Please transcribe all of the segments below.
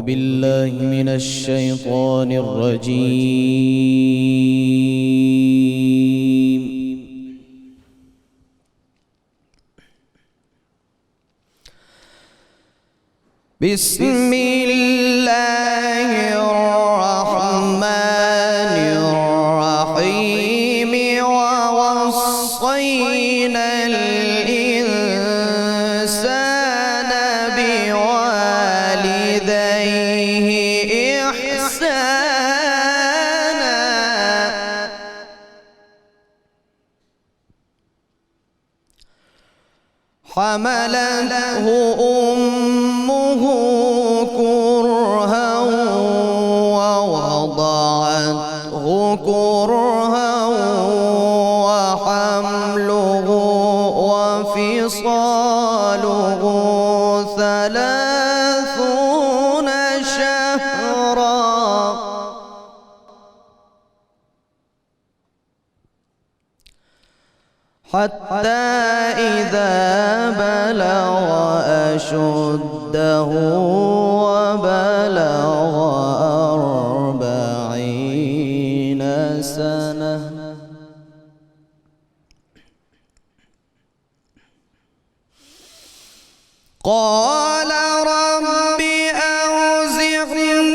بالله من الشيطان الرجيم. بسم الله الرحمن الرحيم. ووصينا الإنسان بوالديه إحسانا حملته أمه كرها ووضعته كرها وحمله وفصاله 30 شهرا حتى إذا بلغ أشده وبلغ 40 سنة قال رب أوزعني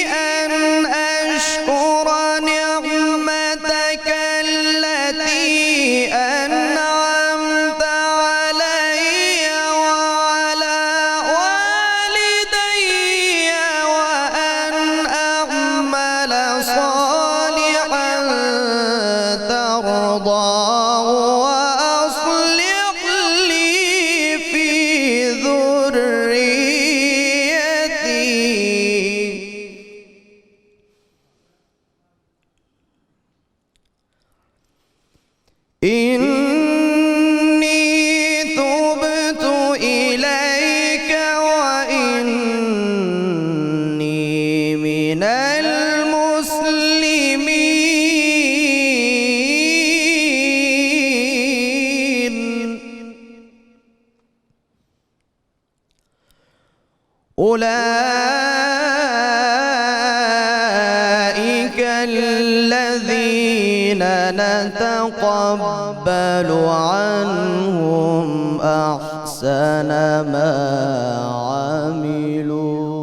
أن أشكر نعمتك التي أنعمت علي وعلى والدي وأن أعمل صالحا ترضاه وأصلح لي في ذريتي إني تبت إليك وإني من المسلمين. أولئك الذين نتقبل عنهم أحسن ما عملوا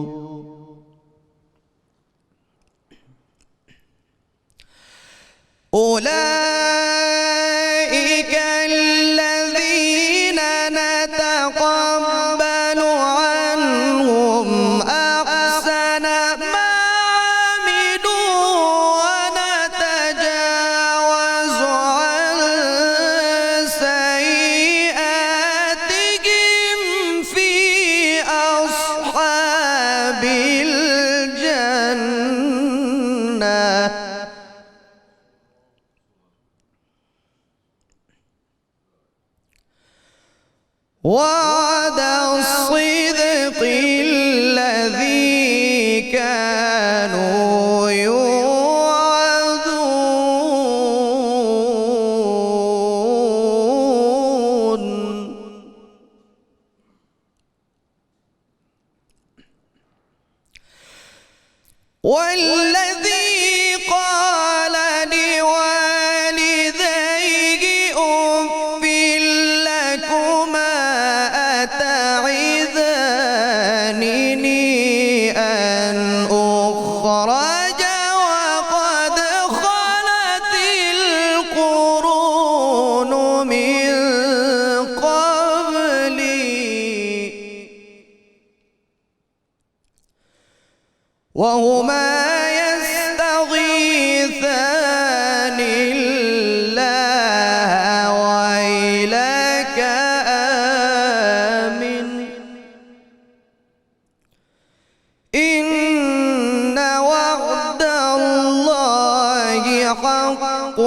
أولئك الذين نتقبل عنهم أحسن ما عملوا ونتجاوز عن سيئاتهم في أصحاب الجنة. وعد الصدق الذي كانوا يوعدون. والذي قال لوالديه أف لكما أتعظانني أن أخرج وقد خلت القرون من قبلي وهما يستغيثان الله ويلك آمن إن وعد الله حق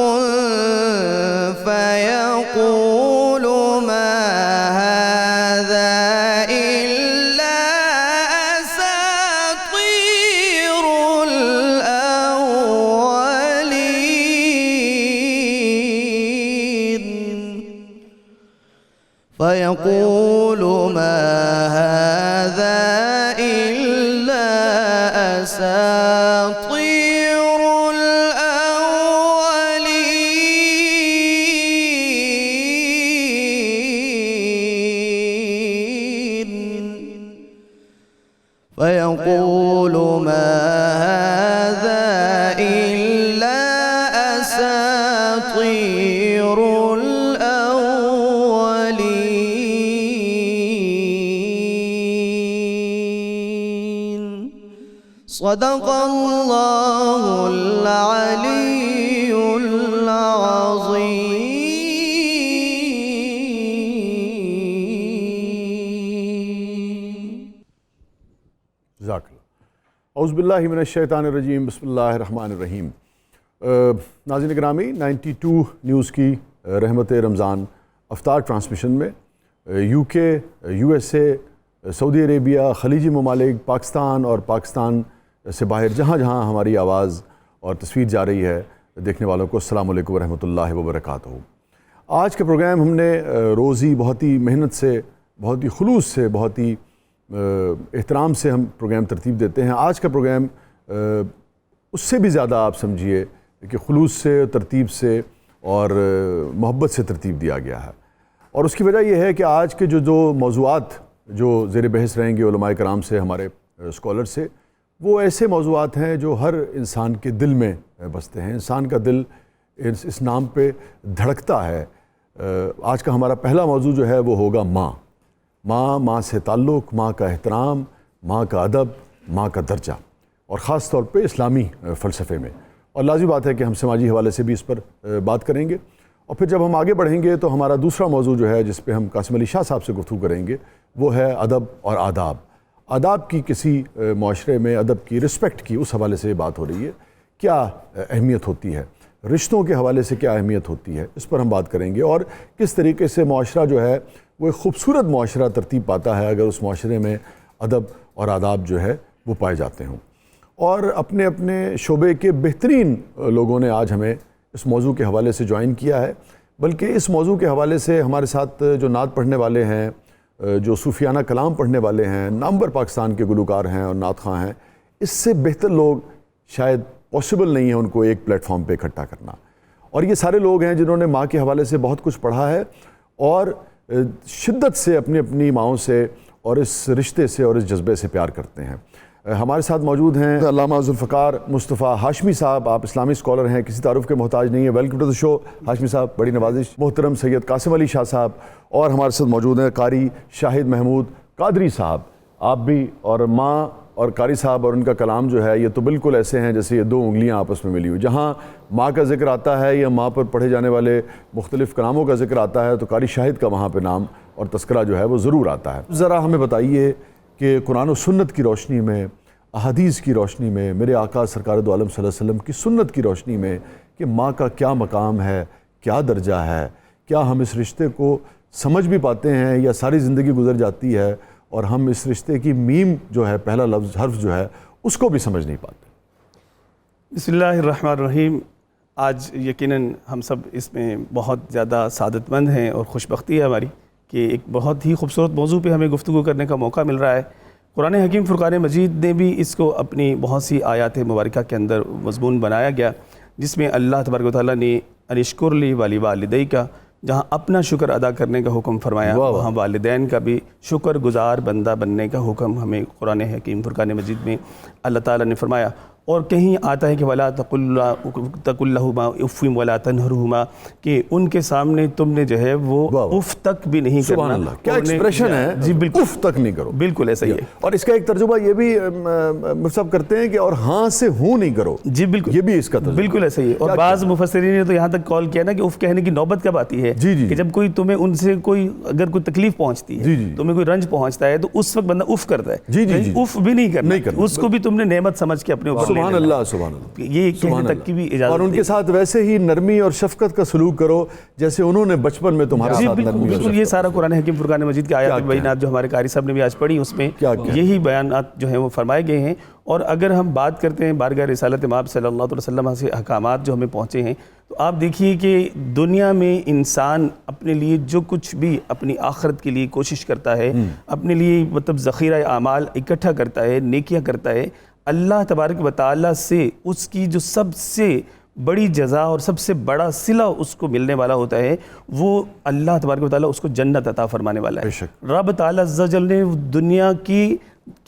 فيقول ما هذا إلا أساطير الأولين فيقول ما هذا إلا فيقول ما هذا إلا أساطير الأولين. صدق الله العلي العظيم. جزاک اللہ. اعوذ باللہ من الشیطان الرجیم. بسم اللہ الرحمن الرحیم. ناظرین گرامی، 92 نیوز کی رحمت رمضان افطار ٹرانسمیشن میں یو کے، یو ایس اے، سعودی عربیہ، خلیجی ممالک، پاکستان اور پاکستان سے باہر جہاں جہاں ہماری آواز اور تصویر جا رہی ہے، دیکھنے والوں کو السلام علیکم ورحمۃ اللہ وبرکاتہ. آج کا پروگرام ہم نے روز ہی بہت ہی محنت سے، بہت ہی خلوص سے، بہت ہی احترام سے ہم پروگرام ترتیب دیتے ہیں. آج کا پروگرام اس سے بھی زیادہ آپ سمجھیے کہ خلوص سے، ترتیب سے اور محبت سے ترتیب دیا گیا ہے. اور اس کی وجہ یہ ہے کہ آج کے جو موضوعات جو زیر بحث رہیں گے علماء کرام سے، ہمارے اسکالر سے، وہ ایسے موضوعات ہیں جو ہر انسان کے دل میں بستے ہیں. انسان کا دل اس نام پہ دھڑکتا ہے. آج کا ہمارا پہلا موضوع جو ہے وہ ہوگا ماں. ماں سے تعلق، ماں کا احترام، ماں کا ادب، ماں کا درجہ، اور خاص طور پہ اسلامی فلسفے میں. اور لازمی بات ہے کہ ہم سماجی حوالے سے بھی اس پر بات کریں گے. اور پھر جب ہم آگے بڑھیں گے تو ہمارا دوسرا موضوع جو ہے جس پہ ہم قاسم علی شاہ صاحب سے گفتگو کریں گے وہ ہے ادب اور آداب. آداب کی کسی معاشرے میں ادب کی، رسپیکٹ کی، اس حوالے سے بات ہو رہی ہے. کیا اہمیت ہوتی ہے، رشتوں کے حوالے سے کیا اہمیت ہوتی ہے، اس پر ہم بات کریں گے. اور کس طریقے سے معاشرہ جو ہے وہ ایک خوبصورت معاشرہ ترتیب پاتا ہے اگر اس معاشرے میں ادب اور آداب جو ہے وہ پائے جاتے ہوں. اور اپنے اپنے شعبے کے بہترین لوگوں نے آج ہمیں اس موضوع کے حوالے سے جوائن کیا ہے. بلکہ اس موضوع کے حوالے سے ہمارے ساتھ جو نعت پڑھنے والے ہیں، جو صوفیانہ کلام پڑھنے والے ہیں، نامور پاکستان کے گلوکار ہیں اور نعت خواں ہیں، اس سے بہتر لوگ شاید پاسبل نہیں ہے ان کو ایک پلیٹ فارم پہ اکٹھا کرنا. اور یہ سارے لوگ ہیں جنہوں نے ماں کے حوالے سے بہت کچھ پڑھا ہے اور شدت سے اپنی ماؤں سے اور اس رشتے سے اور اس جذبے سے پیار کرتے ہیں. ہمارے ساتھ موجود ہیں علامہ ذوالفقار مصطفیٰ ہاشمی صاحب. آپ اسلامی اسکالر ہیں، کسی تعارف کے محتاج نہیں ہے. ویلکم ٹو دا شو ہاشمی صاحب، بڑی نوازش. محترم سید قاسم علی شاہ صاحب اور ہمارے ساتھ موجود ہیں قاری شاہد محمود قادری صاحب. آپ بھی، اور ماں اور قاری صاحب اور ان کا کلام جو ہے یہ تو بالکل ایسے ہیں جیسے یہ دو انگلیاں آپس میں ملی ہوئی. جہاں ماں کا ذکر آتا ہے یا ماں پر پڑھے جانے والے مختلف کلاموں کا ذکر آتا ہے تو قاری شاہد کا وہاں پہ نام اور تذکرہ جو ہے وہ ضرور آتا ہے. ذرا ہمیں بتائیے کہ قرآن و سنت کی روشنی میں، احادیث کی روشنی میں، میرے آقا سرکار دو عالم صلی اللہ علیہ وسلم کی سنت کی روشنی میں کہ ماں کا کیا مقام ہے، کیا درجہ ہے، کیا ہم اس رشتے کو سمجھ بھی پاتے ہیں یا ساری زندگی گزر جاتی ہے اور ہم اس رشتے کی میم جو ہے، پہلا لفظ، حرف جو ہے، اس کو بھی سمجھ نہیں پاتے. بسم اللہ الرحمن الرحیم. آج یقیناً ہم سب اس میں بہت زیادہ سعادت مند ہیں اور خوش بختی ہے ہماری کہ ایک بہت ہی خوبصورت موضوع پہ ہمیں گفتگو کرنے کا موقع مل رہا ہے. قرآن حکیم فرقان مجید نے بھی اس کو اپنی بہت سی آیات مبارکہ کے اندر مضمون بنایا گیا، جس میں اللہ تبارک و تعالیٰ نے انشکر لی ولی والدی کا، جہاں اپنا شکر ادا کرنے کا حکم فرمایا، وہاں والدین کا بھی شکر گزار بندہ بننے کا حکم ہمیں قرآن حکیم فرقان مجید میں اللہ تعالیٰ نے فرمایا. اور کہیں آتا ہے کہ ولا تقل لہما اف ولا تنہرہما، کہ ان کے سامنے تم نے جو ہے وہ اف تک بھی نہیں کرنا. سبحان اللہ، کیا ایکسپریشن ہے. جی بالکل، اف تک نہیں کرو. بالکل ایسا ہی ہے. اور اس کا ایک ترجمہ یہ بھی مصعب کرتے ہیں کہ اور ہاں سے ہوں نہیں کرو. جی بالکل، یہ بھی اس کا ترجمہ بالکل ایسا ہی ہے. اور بعض مفسرین نے تو یہاں تک کال کیا نا کہ اف کہنے کی نوبت کب آتی ہے کہ جب کوئی تمہیں ان سے کوئی اگر کوئی تکلیف پہنچتی ہے، تمہیں کوئی رنج پہنچتا ہے تو اس وقت بندہ اف کرتا ہے. اف بھی نہیں کرنا، اس کو بھی تم نے نعمت سمجھ کے اپنے اوپر. سبحان اللہ، سبحان اللہ. یہ کہنے تک کی بھی اجازت. اور ان کے ساتھ ویسے ہی نرمی اور شفقت کا سلوک کرو جیسے انہوں نے بچپن میں تمہارے ساتھ نرمی. بالکل، یہ سارا قرآن حکیم فرقان مجید کے آیات بینات جو ہمارے قاری صاحب نے بھی آج پڑھی، اس میں یہی بیانات جو ہیں وہ فرمائے گئے ہیں. اور اگر ہم بات کرتے ہیں بارگاہ رسالت مآب صلی اللہ علیہ وسلم سے احکامات جو ہمیں پہنچے ہیں، تو آپ دیکھیے کہ دنیا میں انسان اپنے لیے جو کچھ بھی اپنی آخرت کے لیے کوشش کرتا ہے، اپنے لیے مطلب ذخیرہ اعمال اکٹھا کرتا ہے، نیکیاں کرتا ہے، اللہ تبارک و تعالیٰ سے اس کی جو سب سے بڑی جزا اور سب سے بڑا صلہ اس کو ملنے والا ہوتا ہے، وہ اللہ تبارک و تعالیٰ اس کو جنت عطا فرمانے والا ہے. رب تعالیٰ عز و جل نے دنیا کی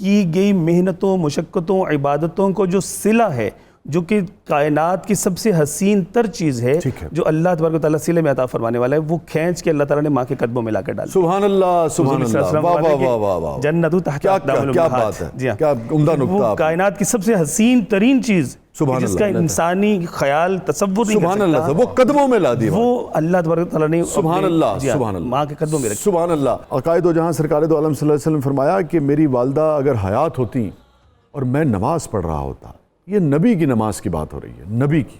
کی گئی محنتوں مشقتوں عبادتوں کو جو صلہ ہے، جو کہ کائنات کی سب سے حسین تر چیز ہے، جو اللہ تبارک و تعالیٰ صلے میں عطا فرمانے والا ہے، وہ کھینچ کے اللہ تعالیٰ نے ماں کے قدموں میں لا کر ڈالا. سبحان اللہ سبحان اللہ، واہ واہ واہ واہ واہ، جنت تحت اقدام کیا الامہات. بات ہے، جی ہاں، کیا عمدہ نکتہ. وہ کائنات کی سب سے حسین ترین چیز جس کا انسانی خیال تصور نہیں کر سبحان اللہ، سکتا، وہ قدموں میں لا دی، وہ اللہ تبارک و تعالیٰ نے سبحان اللہ سبحان اللہ ماں کے قدموں میں رکھی. سبحان اللہ. عقائد و جہاں سرکار دو عالم صلی اللہ علیہ وسلم فرمایا کہ میری والدہ اگر حیات ہوتی اور میں نماز پڑھ رہا ہوتا، یہ نبی کی نماز کی بات ہو رہی ہے، نبی کی،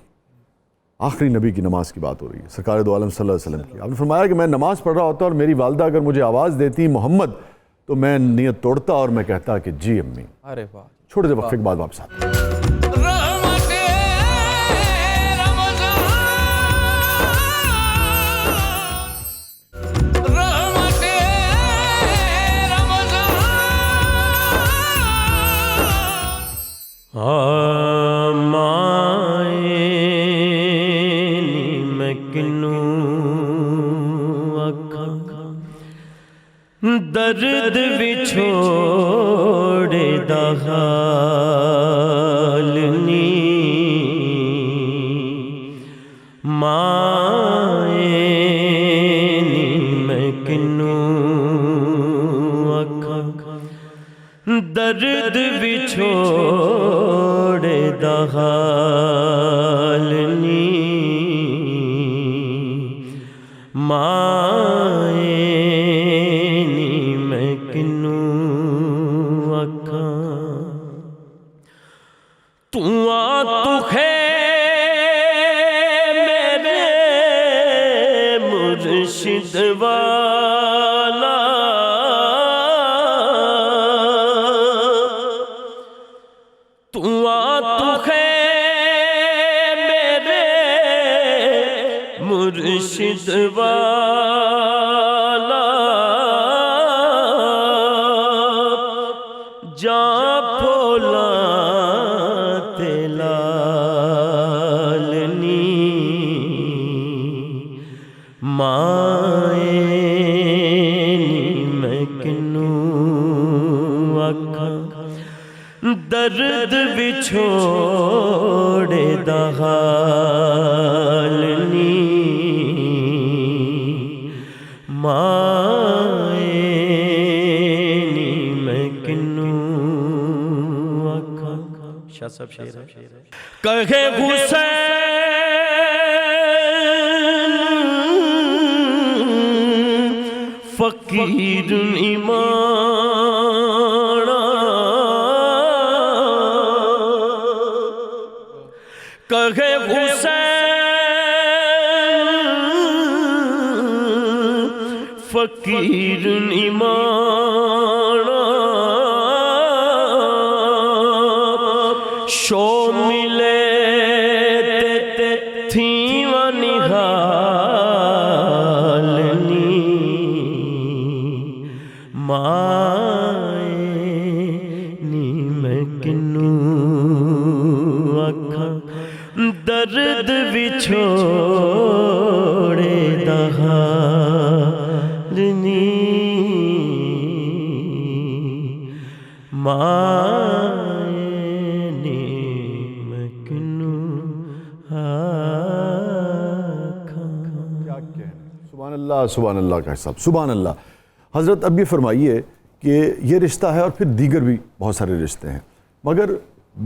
آخری نبی کی نماز کی بات ہو رہی ہے، سرکار دو عالم صلی اللہ علیہ وسلم کی. آپ نے فرمایا کہ میں نماز پڑھ رہا ہوتا اور میری والدہ اگر مجھے آواز دیتی محمد، تو میں نیت توڑتا اور میں کہتا کہ جی امی. ارے واہ. چھوٹے سے وقفے کے بعد واپس آتے ہیں. درد وچھوڑے دا حال نی مائے نی میں کنوں آکھاں درد وچھوڑے دا حال نی مرشد والا تو ہے میرے مرشد والا جا پھولا تلالنی درد وچھوڑے دا حال نی مائے نی میں کنوں آکھاں. شاہ صاحب شعر ہے. کہے حسین فقیر ایمان کہے حسین فقیر ایمان شو ملے تے تھیواں نہالنی مائے نی میں کنوں آکھاں درد وچھوڑے دا حال نی مائے نی میں کنوں آکھاں. سبحان اللہ سبحان اللہ کا حساب. سبحان اللہ. حضرت اب یہ فرمائیے کہ یہ رشتہ ہے اور پھر دیگر بھی بہت سارے رشتے ہیں، مگر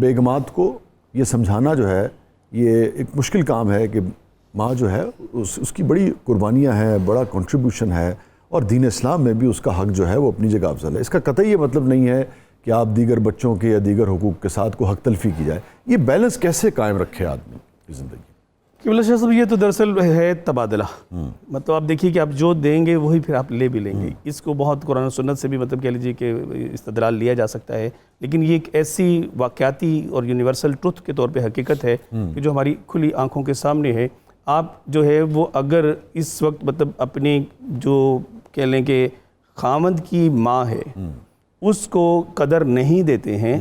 بیگمات کو یہ سمجھانا جو ہے یہ ایک مشکل کام ہے کہ ماں جو ہے اس کی بڑی قربانیاں ہیں، بڑا کنٹریبیوشن ہے، اور دین اسلام میں بھی اس کا حق جو ہے وہ اپنی جگہ افضل ہے. اس کا قطعی یہ مطلب نہیں ہے کہ آپ دیگر بچوں کے یا دیگر حقوق کے ساتھ کو حق تلفی کی جائے. یہ بیلنس کیسے قائم رکھے آدمی کی زندگی؟ قبلہ شاہ صاحب یہ تو دراصل ہے تبادلہ. مطلب آپ دیکھیے کہ آپ جو دیں گے وہی پھر آپ لے بھی لیں گے. اس کو بہت قرآن و سنت سے بھی مطلب کہہ لیجیے کہ استدلال لیا جا سکتا ہے، لیکن یہ ایک ایسی واقعاتی اور یونیورسل ٹروتھ کے طور پہ حقیقت ہے کہ جو ہماری کھلی آنکھوں کے سامنے ہے. آپ جو ہے وہ اگر اس وقت مطلب اپنے جو کہہ لیں کہ خامند کی ماں ہے اس کو قدر نہیں دیتے ہیں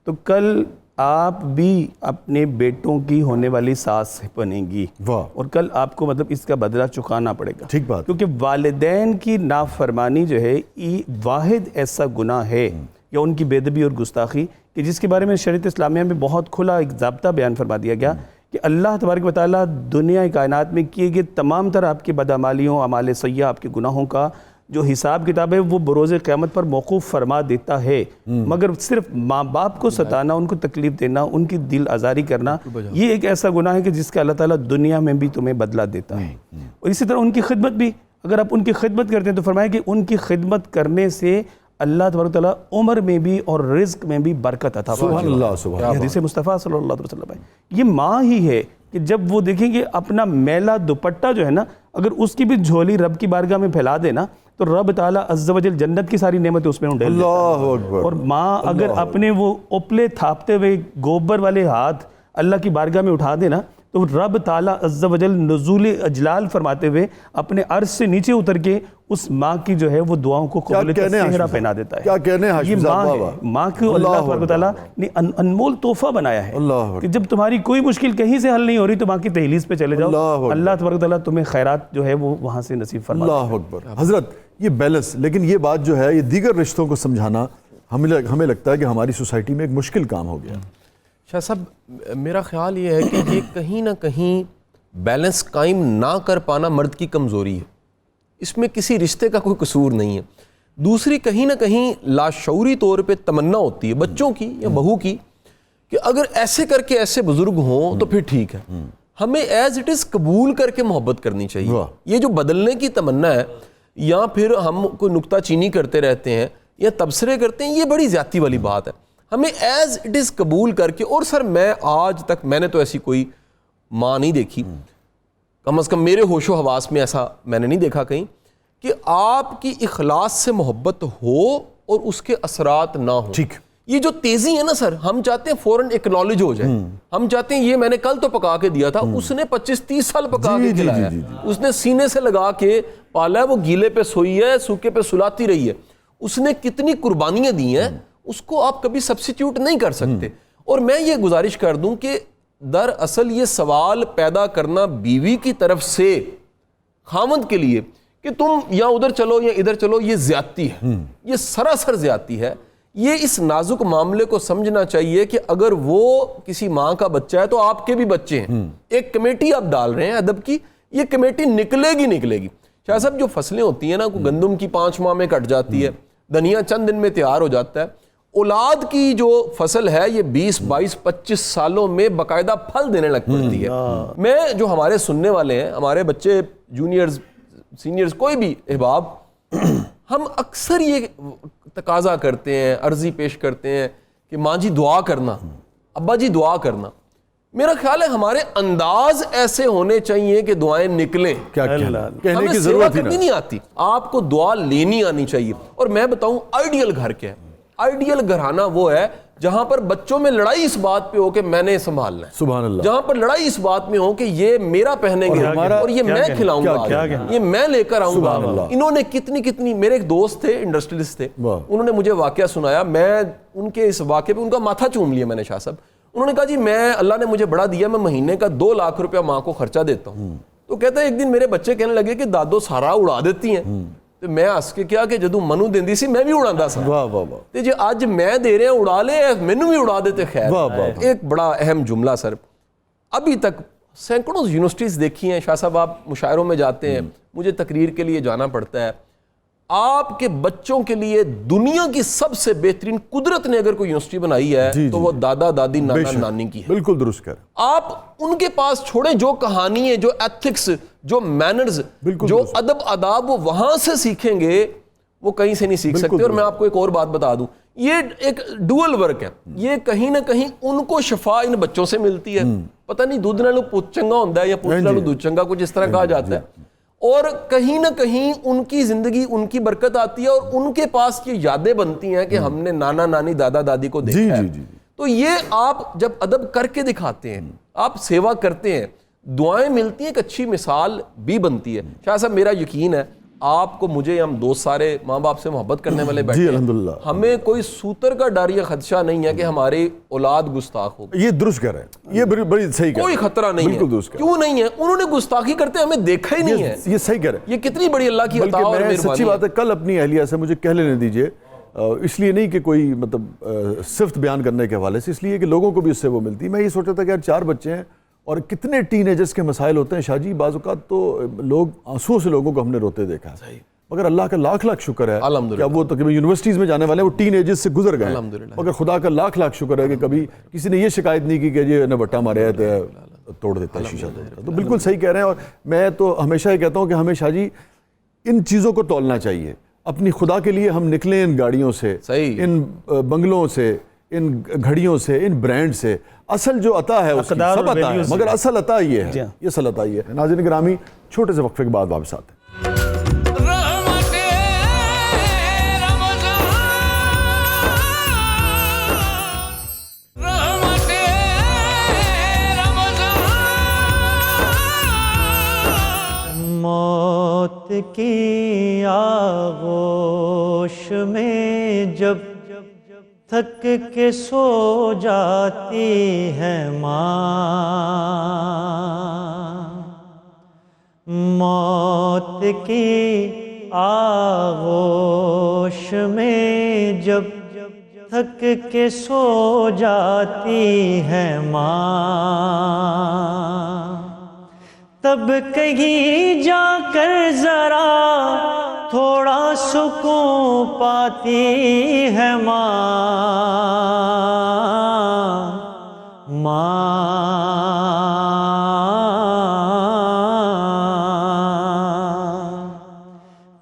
تو کل آپ بھی اپنے بیٹوں کی ہونے والی ساس بنیں گی، اور کل آپ کو مطلب اس کا بدلہ چکانا پڑے گا. ٹھیک بات. کیونکہ والدین کی نافرمانی جو ہے یہ واحد ایسا گناہ ہے یا ان کی بے ادبی اور گستاخی، کہ جس کے بارے میں شریعت اسلامیہ میں بہت کھلا ایک ضابطہ بیان فرما دیا گیا کہ اللہ تبارک و تعالیٰ دنیا کائنات میں کیے گئے تمام تر آپ کی بدعمالیوں، اعمال سیئہ، آپ کے گناہوں کا جو حساب کتاب ہے وہ بروز قیامت پر موقوف فرما دیتا ہے، مگر صرف ماں باپ کو ستانا، ان کو تکلیف دینا، ان کی دل آزاری کرنا، یہ ایک ایسا گناہ ہے کہ جس کا اللہ تعالیٰ دنیا میں بھی تمہیں بدلہ دیتا ہے۔ اور اسی طرح ان کی خدمت بھی، اگر آپ ان کی خدمت کرتے ہیں تو فرمایا کہ ان کی خدمت کرنے سے اللہ تبارک و تعالیٰ عمر میں بھی اور رزق میں بھی برکت عطا فرماتا ہے۔ سبحان اللہ، سبحان اللہ۔ حدیث مصطفیٰ صلی اللہ علیہ وسلم ہے، یہ ماں ہی ہے کہ جب وہ دیکھیں گے اپنا میلا دوپٹہ جو ہے نا، اگر اس کی بھی جھولی رب کی بارگاہ میں پھیلا دینا تو رب تعالیٰ عز و جل جنت کی ساری نعمتیں اس میں ڈال دیتا ہے۔ اللہ اکبر۔ اور ماں اگر اپنے وہ اوپلے تھاپتے ہوئے گوبر والے ہاتھ اللہ کی بارگاہ میں اٹھا دینا تو رب تعالیٰ عز و جل نزول اجلال فرماتے ہوئے اپنے عرش سے نیچے اتر کے اس ماں کی جو ہے وہ دعاؤں کو قبولیت کا صحرا پہنا دیتا ہے۔ کیا کہنے ہیں یہ ماں ہے، ماں کو اللہ تبارک و تعالیٰ نے انمول تحفہ بنایا ہے کہ جب تمہاری کوئی مشکل کہیں سے حل نہیں ہو رہی تو ماں کی دہلیز پہ چلے جاؤ، اللہ تبارک و تعالیٰ تمہیں خیرات جو ہے وہ وہاں سے نصیب فرماتا ہے۔ اللہ اکبر۔ حضرت یہ بیلنس، لیکن یہ بات جو ہے یہ دیگر رشتوں کو سمجھانا ہمیں لگتا ہے کہ ہماری سوسائٹی میں ایک مشکل کام ہو گیا۔ شاہ صاحب میرا خیال یہ ہے کہ یہ کہیں نہ کہیں بیلنس قائم نہ کر پانا مرد کی کمزوری ہے، اس میں کسی رشتے کا کوئی قصور نہیں ہے۔ دوسری کہیں نہ کہیں لاشعوری طور پہ تمنا ہوتی ہے بچوں کی یا بہو کی کہ اگر ایسے کر کے ایسے بزرگ ہوں تو پھر ٹھیک ہے، ہمیں ایز اٹ از قبول کر کے محبت کرنی چاہیے۔ یہ جو بدلنے کی تمنا ہے یا پھر ہم کوئی نکتہ چینی کرتے رہتے ہیں یا تبصرے کرتے ہیں، یہ بڑی زیادتی والی بات ہے۔ ہمیں ایز اٹ از قبول کر کے، اور سر میں آج تک میں نے تو ایسی کوئی ماں نہیں دیکھی، کم از کم میرے ہوش و حواس میں ایسا میں نے نہیں دیکھا کہیں، کہ آپ کی اخلاص سے محبت ہو اور اس کے اثرات نہ ہوں۔ ٹھیک، یہ جو تیزی ہے نا سر، ہم چاہتے ہیں فوراً ایکنالج ہو جائے، ہم چاہتے ہیں یہ میں نے کل تو پکا کے دیا تھا، اس نے 25-30 سال پکا کے کھلایا، اس نے سینے سے لگا کے پالا ہے، وہ گیلے پہ سوئی ہے، سوکھے پہ سلاتی رہی ہے، اس نے کتنی قربانیاں دی ہیں، اس کو آپ کبھی سبسٹیوٹ نہیں کر سکتے۔ اور میں یہ گزارش کر دوں کہ دراصل یہ سوال پیدا کرنا بیوی کی طرف سے خاوند کے لیے کہ تم یا ادھر چلو یا ادھر چلو، یہ زیادتی ہے، یہ سراسر زیادتی ہے۔ یہ اس نازک معاملے کو سمجھنا چاہیے کہ اگر وہ کسی ماں کا بچہ ہے تو آپ کے بھی بچے ہیں، ایک کمیٹی آپ ڈال رہے ہیں ادب کی، یہ کمیٹی نکلے گی۔ شاہ صاحب جو فصلیں ہوتی ہیں نا، کوئی گندم کی 5 ماہ میں کٹ جاتی ہے، دھنیا چند دن میں تیار ہو جاتا ہے، اولاد کی جو فصل ہے یہ 20-22-25 سالوں میں باقاعدہ پھل دینے لگ پڑتی ہے۔ میں جو ہمارے سننے والے ہیں، ہمارے بچے جونیئرز سینئرز کوئی بھی احباب، ہم اکثر یہ تقاضا کرتے ہیں، عرضی پیش کرتے ہیں کہ ماں جی دعا کرنا، ابا جی دعا کرنا۔ میرا خیال ہے ہمارے انداز ایسے ہونے چاہیے کہ دعائیں نکلیں، کیا کہنے ہمیں کی سیوا ضرورت ہی کرنی نہیں۔ نہیں آتی، آپ کو دعا لینی آنی چاہیے۔ اور میں بتاؤں آئیڈیل گھر کیا ہے؟ آئیڈیل گھرانہ وہ ہے جہاں پر بچوں میں لڑائی اس بات پہ ہو کہ میں نے سنبھالنا ہے، سبحان اللہ۔ جہاں پر لڑائی اس بات میں ہو کہ یہ میرا پہنیں گے اور یہ میں کھلاؤں گا، یہ میں لے کر آؤں گا۔ انہوں نے کتنی میرے ایک دوست تھے، انڈسٹریلسٹ تھے، انہوں نے مجھے واقعہ سنایا، میں ان کے اس واقعے پہ ان کا ماتھا چوم لیا میں نے شاہ صاحب۔ انہوں نے کہا جی میں اللہ نے مجھے بڑا دیا، میں مہینے کا 2 لاکھ روپیہ ماں کو خرچہ دیتا ہوں۔ تو کہتا ہے ایک دن میرے بچے کہنے لگے کہ دادو سارا اڑا دیتی ہیں، تو میں ہس کے کیا کہ جدوں منو دیندی سی میں بھی اڑاندا سا، تے جی اج میں دے رہے ہیں اڑا لے، مینوں بھی اڑا دیتے۔ خیر ایک بڑا اہم جملہ سر، ابھی تک سینکڑوں یونیورسٹیز دیکھی ہیں شاہ صاحب، آپ مشاعروں میں جاتے ہیں، مجھے تقریر کے لیے جانا پڑتا ہے، آپ کے بچوں کے لیے دنیا کی سب سے بہترین قدرت نے اگر کوئی یونیورسٹی بنائی ہے تو وہ دادا دادی نانا نانی کی ہے۔ بالکل درست کر، آپ ان کے پاس چھوڑیں، جو کہانی ہے، جو ایتھکس، جو مینرز، جو ادب آداب وہ وہاں سے سیکھیں گے، وہ کہیں سے نہیں سیکھ سکتے۔ اور میں آپ کو ایک اور بات بتا دوں، یہ ایک ڈوئل ورک ہے، یہ کہیں نہ کہیں ان کو شفا ان بچوں سے ملتی ہے، پتہ نہیں دودھ نالوں پوت چنگا ہوتا ہے یا پوت نالوں دودھ چنگا، کچھ اس طرح کہا جاتا ہے، اور کہیں نہ کہیں ان کی زندگی ان کی برکت آتی ہے اور ان کے پاس یہ یادیں بنتی ہیں کہ ہم نے نانا نانی دادا دادی کو دیکھا ہے۔ تو یہ آپ جب ادب کر کے دکھاتے ہیں، آپ سیوا کرتے ہیں، دعائیں ملتی ہیں، ایک اچھی مثال بھی بنتی ہے۔ شاہ صاحب میرا یقین ہے آپ کو، مجھے، ہم دوست سارے ماں باپ سے محبت کرنے والے بیٹھے ہیں، الحمدللہ، ہمیں کوئی سوتر کا ڈر یا خدشہ نہیں ہے کہ ہماری اولاد گستاخ ہو۔ یہ درست کر رہے ہیں، یہ بڑی صحیح کر، کوئی خطرہ نہیں ہے، کیوں نہیں ہے؟ انہوں نے گستاخی کرتے ہمیں دیکھا ہی نہیں ہے، یہ صحیح کر رہے ہیں۔ یہ کتنی بڑی اللہ کی عطا اور بلکہ میں مہربانی سچی بات ہے، کل اپنی اہلیہ سے مجھے کہہ لینے دیجئے اس لیے نہیں کہ کوئی مطلب صفت بیان کرنے کے حوالے سے، اس لیے کہ لوگوں کو بھی اس سے وہ ملتی. میں یہ سوچا تھا کہ یار 4 بچے ہیں اور کتنے ٹین ایجرز کے مسائل ہوتے ہیں شاہ جی. بعض اوقات تو لوگ آنسوؤں سے لوگوں کو ہم نے روتے دیکھا ہے، مگر اللہ کا لاکھ لاکھ شکر ہے کہ اب وہ تقریباً یونیورسٹیز میں جانے والے ہیں، وہ ٹین ایجز سے گزر گئے ہیں. مگر خدا کا لاکھ لاکھ شکر ہے کہ کبھی کسی نے یہ شکایت نہیں کی کہ یہ نے بٹا مارے ہے توڑ دیتا ہے شیشہ. تو بالکل صحیح کہہ رہے ہیں. اور میں تو ہمیشہ یہ کہتا ہوں کہ ہمیں شاہ جی ان چیزوں کو تولنا چاہیے. اپنی خدا کے لیے ہم نکلیں ان گاڑیوں سے، ان بنگلوں سے، ان گھڑیوں سے، ان برانڈ سے. اصل جو عطا ہے اس کی سب عطا ہے، مگر اصل عطا یہ ہے، یہ اصل عطا یہ ہے. ناظرین گرامی، چھوٹے سے وقفے کے بعد واپس آتے ہیں. موت کی آغوش میں جب تھک کے سو جاتی ہے ماں، موت کی آغوش میں جب تھک کے سو جاتی ہے ماں، تب کہیں جا کر ذرا تھوڑا سکون پاتی ہے ماں.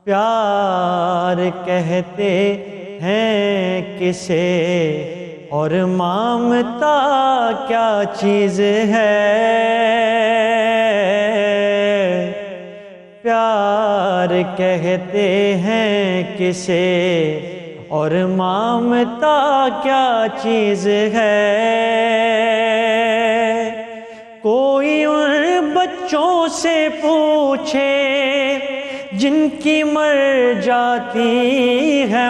پیار کہتے ہیں کسے اور مامتا کیا چیز ہے، پیار کہتے ہیں کسے اور مامتا کیا چیز ہے. کوئی ان بچوں سے پوچھے جن کی مر جاتی ہے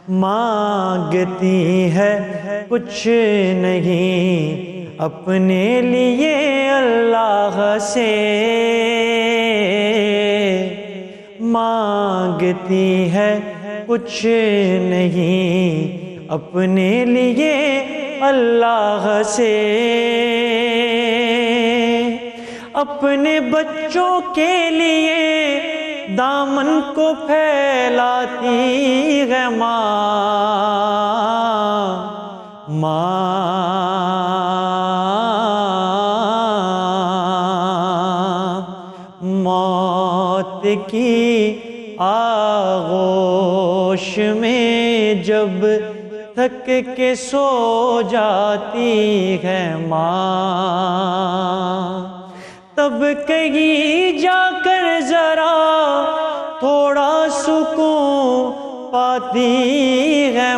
مانگتی ہے کچھ نہیں اپنے لیے اللہ سے، مانگتی ہے کچھ نہیں اپنے لیے اللہ سے، اپنے بچوں کے لیے دامن کو پھیلاتی ہے موت کی آغوش میں جب تھک کے سو جاتی ہے ماں، تب کہیں جا کر ذرا تھوڑا سکون پاتی ہے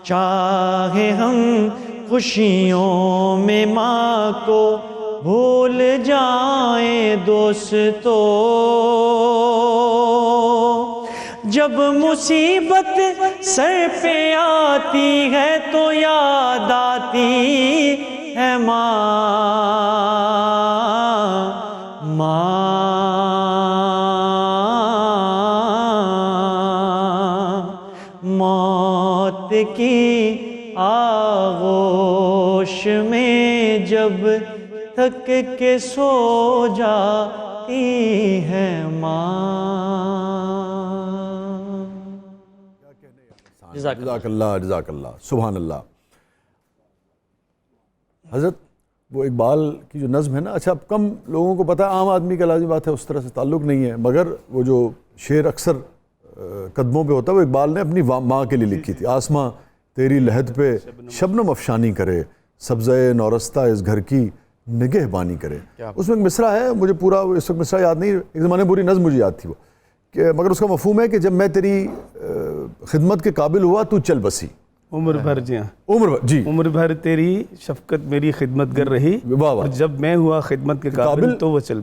چاہے ہم خوشیوں میں ماں کو بھول جائیں دوستو، جب مصیبت سر پہ آتی ہے تو یاد آتی ہے موت کی آغوش میں جب تھک کے سو جاتی ہے جزاک اللہ سبحان اللہ. حضرت وہ اقبال کی جو نظم ہے نا، اچھا اب کم لوگوں کو پتہ ہے، عام آدمی کا لازمی بات ہے اس طرح سے تعلق نہیں ہے، مگر وہ جو شعر اکثر قدموں پہ ہوتا ہے وہ اقبال نے اپنی ماں کے لیے لکھی تھی. آسماں تیری لحد پہ شبنم افشانی کرے، سبزۂ نورستہ اس گھر کی نگہ بانی کرے. اس میں ایک مصرع ہے، مجھے پورا اس وقت مصرع یاد نہیں، ایک زمانے پوری نظم مجھے یاد تھی وہ، کہ مگر اس کا مفہوم ہے کہ جب میں تیری خدمت کے قابل ہوا تو چل بسی. عمر بھر جی ہاں عمر بھر جی عمر بھر تیری شفقت میری خدمت گر رہی واہ واہ اور جب میں ہوا خدمت کے قابل تو وہ چل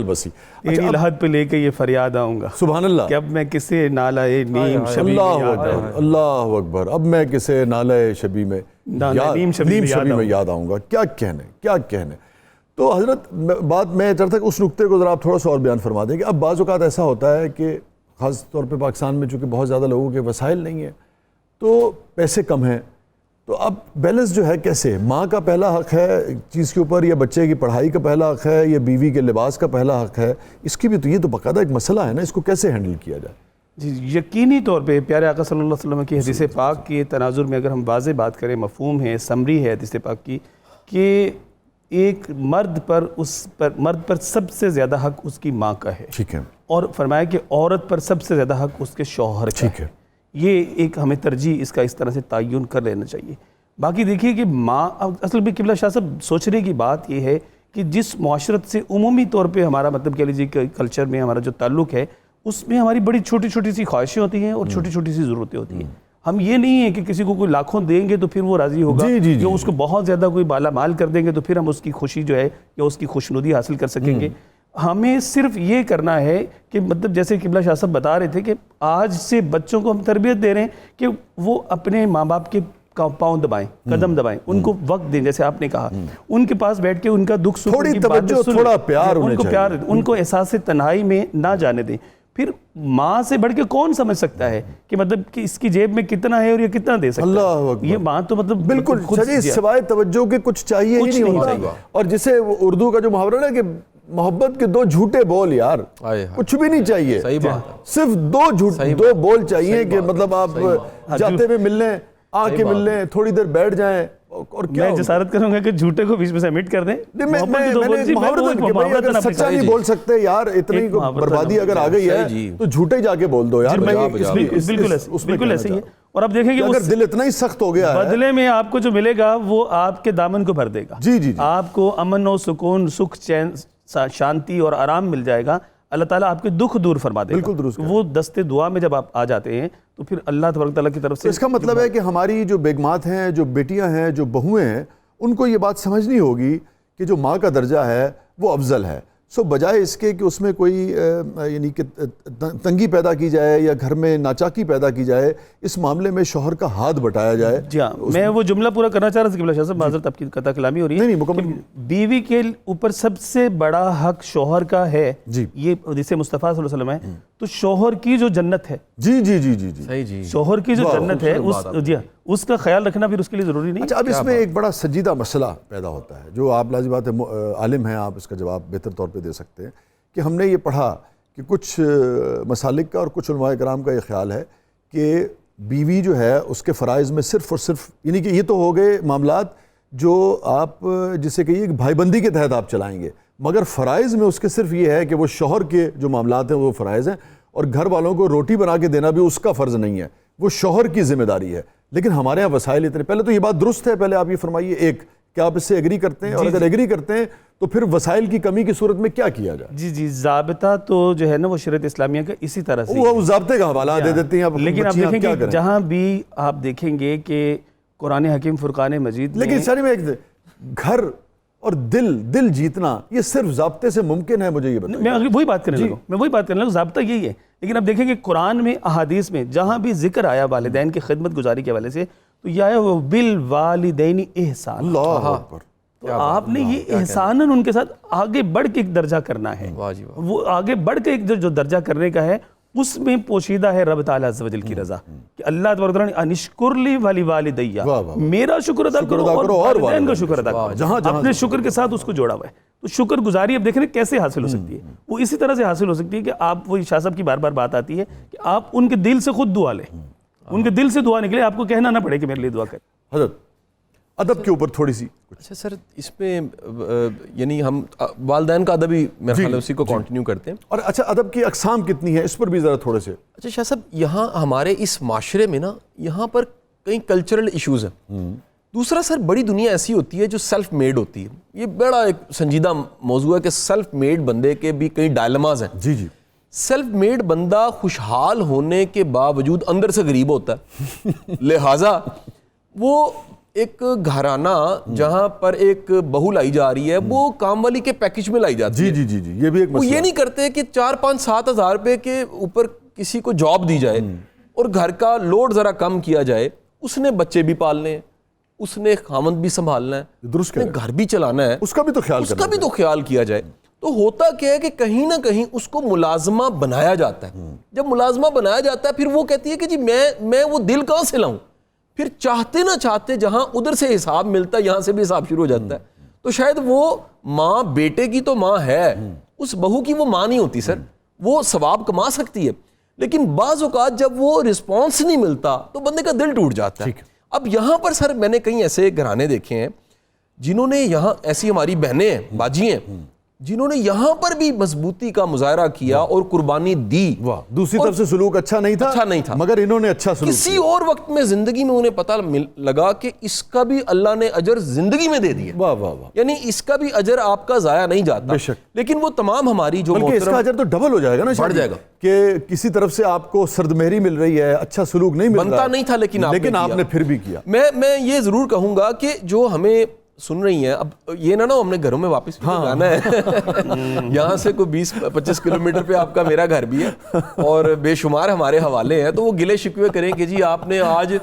بسی تیری لحد پہ لے کے یہ فریاد آؤں گا سبحان اللہ کہ اب میں کسے نالائے نیم شبی میں اللہ یاد اکبر آؤں گا اللہ اکبر اب میں کسے نالے شبی میں نیم شبی میں یاد آؤں گا. کیا کہنے. تو حضرت بات میں چاہتا کہ اس نقطے کو ذرا آپ تھوڑا سا اور بیان فرما دیں کہ اب بعض اوقات ایسا ہوتا ہے کہ خاص طور پہ پاکستان میں چونکہ بہت زیادہ لوگوں کے وسائل نہیں ہیں تو پیسے کم ہیں تو اب بیلنس جو ہے کیسے ماں کا پہلا حق ہے چیز کے اوپر یا بچے کی پڑھائی کا پہلا حق ہے یا بیوی کے لباس کا پہلا حق ہے اس کی بھی تو یہ تو باقاعدہ ایک مسئلہ ہے نا اس کو کیسے ہینڈل کیا جائے. جی یقینی طور پہ پیارے آقا صلی اللہ علیہ وسلم کی حدیث پاک کے تناظر میں اگر ہم واضح بات کریں مفہوم ہے سمری ہے حدیث پاک کی کہ ایک مرد پر سب سے زیادہ حق اس کی ماں کا ہے ٹھیک ہے اور فرمایا کہ عورت پر سب سے زیادہ حق اس کے شوہر کا ٹھیک ہے. یہ ایک ہمیں ترجیح اس کا اس طرح سے تعین کر لینا چاہیے. باقی دیکھیے کہ ماں اصل میں قبلہ شاہ صاحب سوچنے کی بات یہ ہے کہ جس معاشرت سے عمومی طور پہ ہمارا مطلب کہہ لیجیے کہ کلچر میں ہمارا جو تعلق ہے اس میں ہماری بڑی چھوٹی چھوٹی سی خواہشیں ہوتی ہیں اور چھوٹی چھوٹی سی ضرورتیں ہوتی ہیں. ہم یہ نہیں ہے کہ کسی کو کوئی لاکھوں دیں گے تو پھر وہ راضی ہوگا یا اس کو بہت زیادہ کوئی بالا مال کر دیں گے تو پھر ہم اس کی خوشی جو ہے یا اس کی خوشنودی حاصل کر سکیں گے. ہمیں صرف یہ کرنا ہے کہ مطلب جیسے قبلہ شاہ صاحب بتا رہے تھے کہ آج سے بچوں کو ہم تربیت دے رہے ہیں کہ وہ اپنے ماں باپ کے پاؤں دبائیں قدم دبائیں ان کو وقت دیں جیسے آپ نے کہا ان کے پاس بیٹھ کے ان کا دکھ سکھ تھوڑی توجہ تھوڑا پیار ان کو پیار ان کو احساس تنہائی میں نہ جانے دیں. پھر ماں سے بڑھ کے کون سمجھ سکتا ہے کہ مطلب کہ اس کی جیب میں کتنا ہے اور یہ کتنا دے سکتا ہے. یہ ماں تو مطلب بالکل سوائے توجہ کے کچھ چاہیے ہی نہیں ہوتا. اور جسے اردو کا جو محاورہ ہے کہ محبت کے دو جھوٹے بول یار کچھ بھی نہیں چاہیے صرف دو بول چاہیے کہ مطلب آپ جاتے ہوئے مل لیں آ کے مل لیں تھوڑی دیر بیٹھ جائیں اور میں جسارت کروں گا کہ جھوٹے کو بیچ میں سے مٹ کر دیں. میں نے سچا نہیں بول سکتے یار اتنی بربادی اگر آ گئی ہے تو جھوٹے جا کے بول دو یار. بالکل ایسے ہی ہے. اور اب دیکھیں کہ اگر دل اتنا ہی سخت ہو گیا ہے بدلے میں آپ کو جو ملے گا وہ آپ کے دامن کو بھر دے گا. جی آپ کو امن و سکون سکھ چین شانتی اور آرام مل جائے گا. اللہ تعالیٰ آپ کے دکھ دور فرما دے گا. وہ دستے دعا میں جب آپ آ جاتے ہیں تو پھر اللہ تبارک تعالیٰ کی طرف سے اس کا مطلب ہے کہ ہماری جو بیگمات ہیں جو بیٹیاں ہیں جو بہویں ہیں ان کو یہ بات سمجھنی ہوگی کہ جو ماں کا درجہ ہے وہ افضل ہے. سو بجائے اس کے کہ اس میں کوئی یعنی کہ تنگی پیدا کی جائے یا گھر میں ناچاکی پیدا کی جائے اس معاملے میں شوہر کا ہاتھ بٹایا جائے. جی ہاں میں وہ جملہ پورا کرنا چاہ رہا تھا قبلہ شاہ صاحب معذرت آپ کی قطع کلامی ہو رہی ہے. نہیں مکمل. بیوی کے اوپر سب سے بڑا حق شوہر کا ہے یہ حدیث مصطفیٰ صلی اللہ علیہ وسلم ہے تو شوہر کی جو جنت ہے جی شوہر کی جو جنت ہے اس کا خیال رکھنا پھر اس کے لیے ضروری نہیں. اچھا اب اس میں ایک بڑا سنجیدہ مسئلہ پیدا ہوتا ہے جو آپ لازم بات ہے عالم ہیں آپ اس کا جواب بہتر طور پہ دے سکتے ہیں کہ ہم نے یہ پڑھا کہ کچھ مسالک کا اور کچھ علماء کرام کا یہ خیال ہے کہ بیوی جو ہے اس کے فرائض میں صرف اور صرف یعنی کہ یہ تو ہو گئے معاملات جو آپ جسے کہیے کہ بھائی بندی کے تحت آپ چلائیں گے مگر فرائض میں اس کے صرف یہ ہے کہ وہ شوہر کے جو معاملات ہیں وہ فرائض ہیں اور گھر والوں کو روٹی بنا کے دینا بھی اس کا فرض نہیں ہے وہ شوہر کی ذمہ داری ہے. لیکن ہمارے یہاں وسائل اتنے پہلے تو یہ بات درست ہے پہلے آپ یہ فرمائیے ایک کیا آپ اس سے ایگری کرتے ہیں اور اگر ایگری کرتے ہیں تو پھر وسائل کی کمی کی صورت میں کیا کیا جائے. جی ضابطہ تو جو ہے نا وہ شریعت اسلامیہ کا اسی طرح سے وہ ضابطے کا حوالہ دے دیتے ہیں. لیکن آپ دیکھیں گے جہاں بھی آپ دیکھیں گے کہ قرآن حکیم فرقان مجید لیکن سر میں ایک گھر اور دل جیتنا یہ صرف ضابطے سے ممکن ہے. مجھے یہ بتائیں. میں وہی بات کرنے لگا ضابطہ یہی ہے. لیکن اب دیکھیں کہ قرآن میں احادیث میں جہاں بھی ذکر آیا والدین کی خدمت گزاری کے حوالے سے تو یہ آیا وہ بالوالدین احسان. اللہ اکبر. تو آپ نے یہ احساناً ان کے ساتھ آگے بڑھ کے ایک درجہ کرنا ہے. وہ آگے بڑھ کے ایک جو درجہ کرنے کا ہے اس میں پوشیدہ ہے رب تعالیٰ عز و جل کی رضا کہ اللہ تبارک و تعالیٰ نے انشکر لی والدیّ میرا شکر ادا کرو اور والدین کا شکر ادا کرو. اپنے شکر کے ساتھ اس کو جوڑا ہوا ہے. تو شکر گزاری اب دیکھیں کیسے حاصل ہو سکتی ہے. وہ اسی طرح سے حاصل ہو سکتی ہے کہ آپ وہ شاہ صاحب کی بار بار بات آتی ہے کہ آپ ان کے دل سے خود دعا لیں. ان کے دل سے دعا نکلے آپ کو کہنا نہ پڑے کہ میرے لیے دعا کریں. حضرت ادب کے اوپر تھوڑی سی. اچھا سر اس میں یعنی ہم والدین کا ادب ہی میرے خیال ہے اسی کو کنٹینیو کرتے ہیں. اور اچھا ادب کی اقسام کتنی ہیں اس پر بھی ذرا تھوڑے سے. اچھا شاہ صاحب یہاں ہمارے اس معاشرے میں نا یہاں پر کئی کلچرل ایشوز ہیں. دوسرا سر بڑی دنیا ایسی ہوتی ہے جو سیلف میڈ ہوتی ہے. یہ بڑا ایک سنجیدہ موضوع ہے کہ سیلف میڈ بندے کے بھی کئی ڈائلماز ہیں. جی سیلف میڈ بندہ خوشحال ہونے کے باوجود اندر سے غریب ہوتا ہے. لہٰذا وہ ایک گھرانہ جہاں پر ایک بہو لائی جا رہی ہے وہ کام والی کے پیکج میں لائی جاتی ہے. جی یہ بھی ایک وہ یہ نہیں کرتے کہ 4-5-7 ہزار روپے کے اوپر کسی کو جاب دی جائے اور گھر کا لوڈ ذرا کم کیا جائے. اس نے بچے بھی پالنے ہیں, اس نے خامند بھی سنبھالنا ہے, درست اس نے گھر بھی چلانا ہے, اس کا بھی تو خیال کیا جائے. تو ہوتا کیا ہے کہ کہیں نہ کہیں اس کو ملازمہ بنایا جاتا ہے. جب ملازمہ بنایا جاتا ہے پھر وہ کہتی ہے کہ جی میں وہ دل کہاں سے لاؤں. پھر چاہتے نہ چاہتے جہاں ادھر سے حساب ملتا ہے یہاں سے بھی حساب شروع ہو جاتا ہے. تو شاید وہ ماں, بیٹے کی تو ماں ہے, اس بہو کی وہ ماں نہیں ہوتی سر. وہ ثواب کما سکتی ہے لیکن بعض اوقات جب وہ رسپانس نہیں ملتا تو بندے کا دل ٹوٹ جاتا ہے. اب یہاں پر سر میں نے کئی ایسے گھرانے دیکھے ہیں جنہوں نے یہاں, ایسی ہماری بہنیں ہیں, باجی ہیں, جنہوں نے یہاں پر بھی مضبوطی کا مظاہرہ کیا اور قربانی دی. دوسری طرف سے سلوک اچھا نہیں تھا مگر انہوں نے اچھا سلوک کسی اور وقت میں زندگی میں انہیں پتہ لگا کہ اس کا بھی اللہ نے اجر زندگی میں دے دیا. یعنی اس کا بھی اجر آپ کا ضائع نہیں جاتا. لیکن وہ تمام ہماری جو بلکہ اس کا اجر تو ڈبل ہو جائے گا نا, بڑھ جائے گا کہ کسی طرف سے آپ کو سردمہری مل رہی ہے, اچھا سلوک نہیں مل رہا, بنتا نہیں تھا لیکن آپ نے پھر بھی کیا. میں یہ ضرور کہوں گا کہ جو ہمیں سن رہی ہیں, اب یہ نہ ہم نے گھروں میں واپس جانا ہے, یہاں سے کوئی 20-25 کلومیٹر پہ آپ کا میرا گھر بھی ہے اور بے شمار ہمارے حوالے ہیں, تو وہ گلے شکوے کریں کہ جی آپ نے آج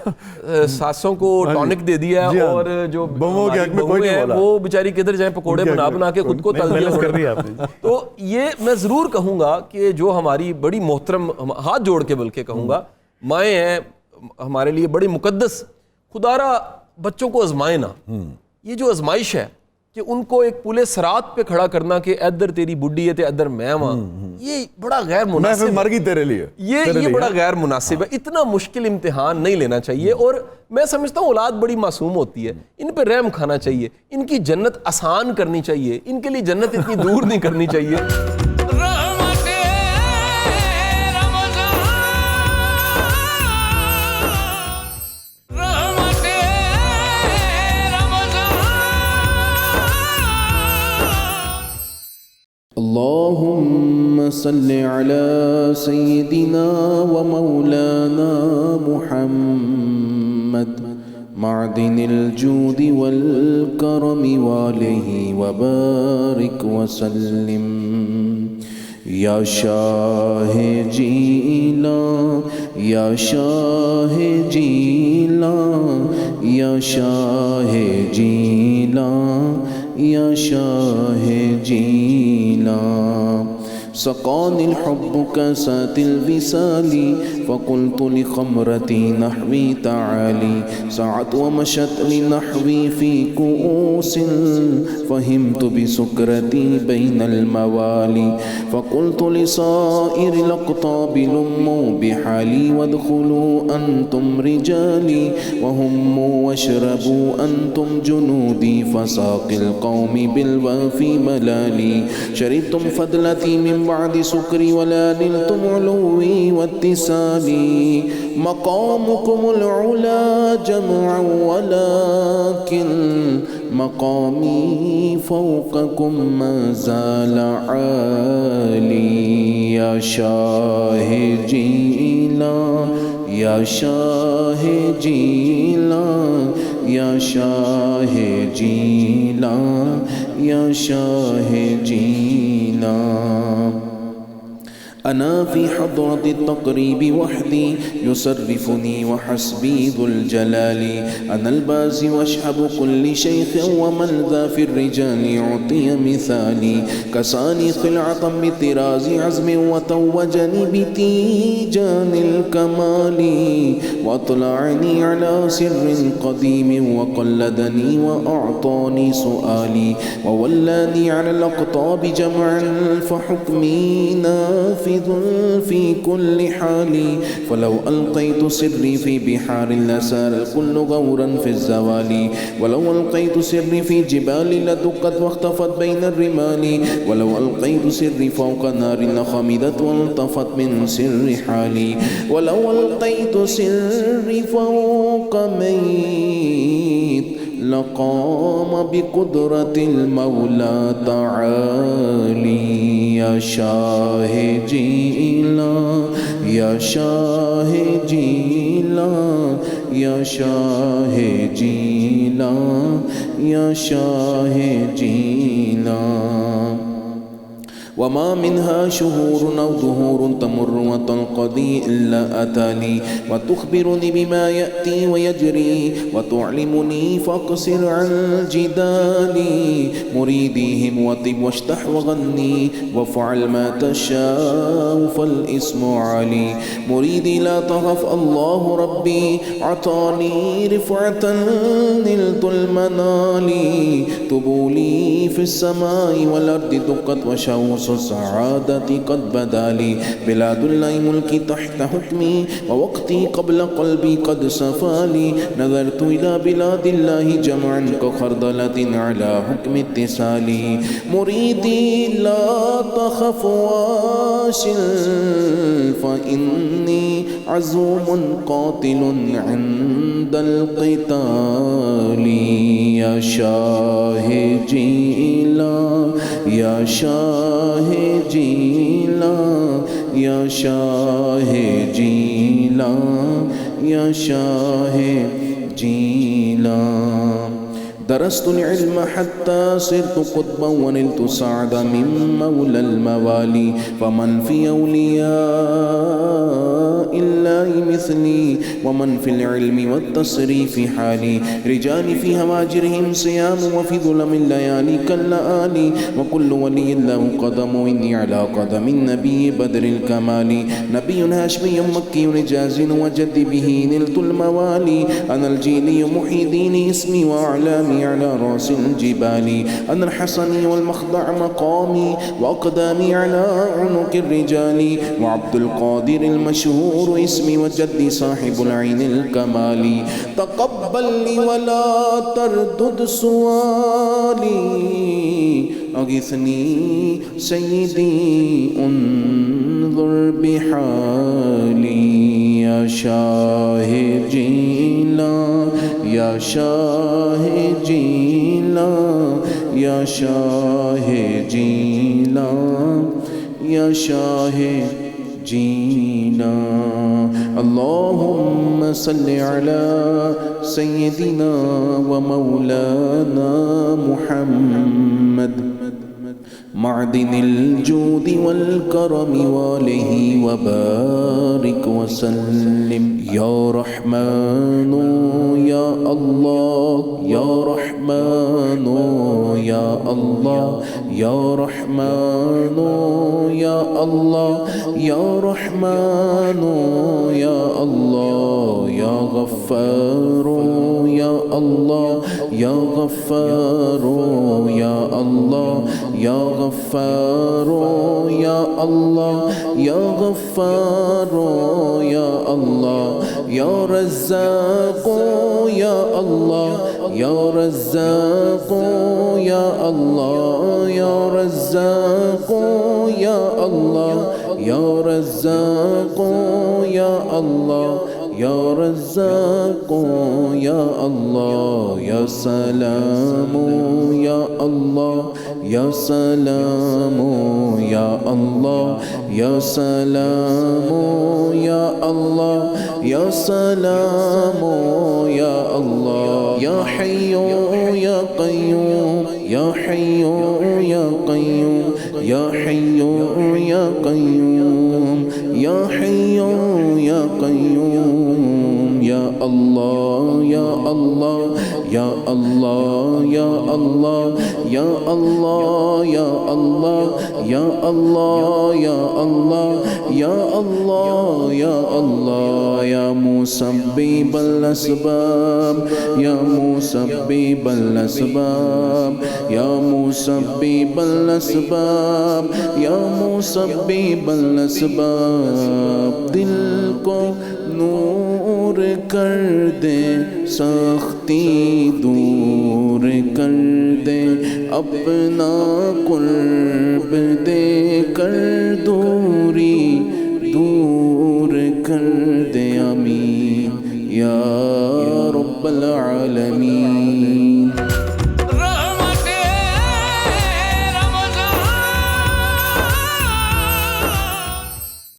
ساسوں کو ٹونک دے دیا ہے اور جو بہویں ہیں وہ بیچاری کدھر جائیں پکوڑے بنا کے خود کو تل دیا. تو یہ میں ضرور کہوں گا کہ جو ہماری بڑی محترم, ہاتھ جوڑ کے بلکہ کہوں گا, مائیں ہیں ہمارے لیے بڑی مقدس, خدارا بچوں کو آزمائے نا. یہ جو آزمائش ہے کہ ان کو ایک پولے سرات پہ کھڑا کرنا کہ ادھر تیری بڈی ہے تے ادھر میں ہاں, یہ بڑا غیر مناسب, میں مر گئی تیرے لیے, یہ بڑا غیر مناسب ہے. اتنا مشکل امتحان نہیں لینا چاہیے. اور میں سمجھتا ہوں اولاد بڑی معصوم ہوتی ہے, ان پہ رحم کھانا چاہیے, ان کی جنت آسان کرنی چاہیے, ان کے لیے جنت اتنی دور نہیں کرنی چاہیے. اللهم صل على سيدنا ومولانا محمد معدن الجود والكرم وآله وبارك وسلم. یا شاہ جیلاں یا شاہ جیلاں یا شاہ جیلاں یا شاہ جیلاں. سقاني الحب كاسات الوصال فقلت لخمرتي نحوي تعالي سعت ومشت لنحوي في كؤوس فهمت بسكرتي بين الموالي فقلت لصائر الأقطاب لموا بحالي وادخلوا أنتم رجالي وهموا واشربوا أنتم جنودي فساق القوم بالوافي ملالي شربتم فضلتي من بعد سكري ولا نلتم علوي واتسالي مقامكم العلا جمعا ولكن مقامي فوقكم ما زال عالي. يا شاه جيلا يا شاه جيلا يا شاه جيلا يا شاه جيلا. أنا في حضرة التقريب وحدي يصرفني وحسبي ذو الجلال. أنا البازي واشحب كل شيخ ومن ذا في الرجال يعطي مثالي. كساني خلعة بطراز عزم وتوجني بتيجان الكمال وأطلعني على سر قديم وقلدني وأعطاني سؤالي وولاني على الأقطاب جمعا فحكمي نافذ في كل حال. فلو ألقيت سري في بحار لسار الكل غورا في الزوال ولو ألقيت سري في جبال لدقت واختفت بين الرمال ولو ألقيت سري فوق نار لخمدت والطفت من سر حالي ولو ألقيت سري فوق ميت لقام بقدرة المولى تعالي. يا شاه جيلا يا شاه جيلا یا شاہ جیلان یا شاہ جیلان وما منها شهور أو دهور تمر وتنقضي إلا أتاني وتخبرني بما يأتي ويجري وتعلمني فاقصر عن جدالي مريديهم وطب واشتح وغني وافعل ما تشاء فالاسم علي مريدي لا تخف الله ربي عطاني رفعة نلت المنال طبولي في السماء والأرض دقت وشوص السعادة قد بدا لي بلاد الله ملكي تحت حكمي ووقتي قبل قلبي قد صفى لي نظرت إلى بلاد الله جمعا كخردلة على حكم اتصالي مريدي لا تخف واصل فإني عزوم قاتل عند القتال يا شاه جيلان يا شاه جیلان یا شاہ جیلان یا شاہ جیلان درست العلم حتى صرت قطبا ونلت سعدا من مولى الموالي فمن في أولياء الله مثلي ومن في العلم والتصريف حالي رجال في هواجرهم صيام وفي ظلم الليالي كاللآلي وكل ولي له قدم وإني على قدم النبي بدر الكمال نبي هاشمي مكي رجاز وجد به نلت الموالي أنا الجيلي محي ديني اسمي وأعلامي على رأس الجبال أنا الحسني والمخضع مقامي وأقدامي على عنق الرجال وعبد القادر المشهور اسمي وجدي صاحب العين الكمال تقبل لي ولا تردد سؤالي أغثني سيدي انظر بحالي يا شاه جيلان يا شاه جیلان یا شاہ جیلان یا شاہ جیلان اللهم صل على سيدنا ومولانا محمد معدن الجود والكرم وآله وبارك وسلم يا رحمن يا الله يا رحمن يا الله يا رحمن يا الله يا رحمن يا الله يا غفار يا الله يا غفار يا الله يا غفار يا الله يا غفار يا الله يا رزاق يا الله يا رزاق يا الله يا رزاق يا الله يا رزاق يا الله يا رزاق يا الله يا سلام يا الله يا سلام يا الله يا سلام يا الله يا سلام يا الله يا حي يا قيوم يا حي يا قيوم يا حي يا قيوم يا حي يا قيوم يا الله يا الله يا الله يا الله يا الله يا الله يا الله يا الله يا الله يا الله يا مسبب الأسباب يا مسبب الأسباب يا مسبب الأسباب يا مسبب الأسباب دل کو نور کر دے سختی دور کر دے اپنا قرب دے کر دوری دور کر دے آمین یا رب العالمین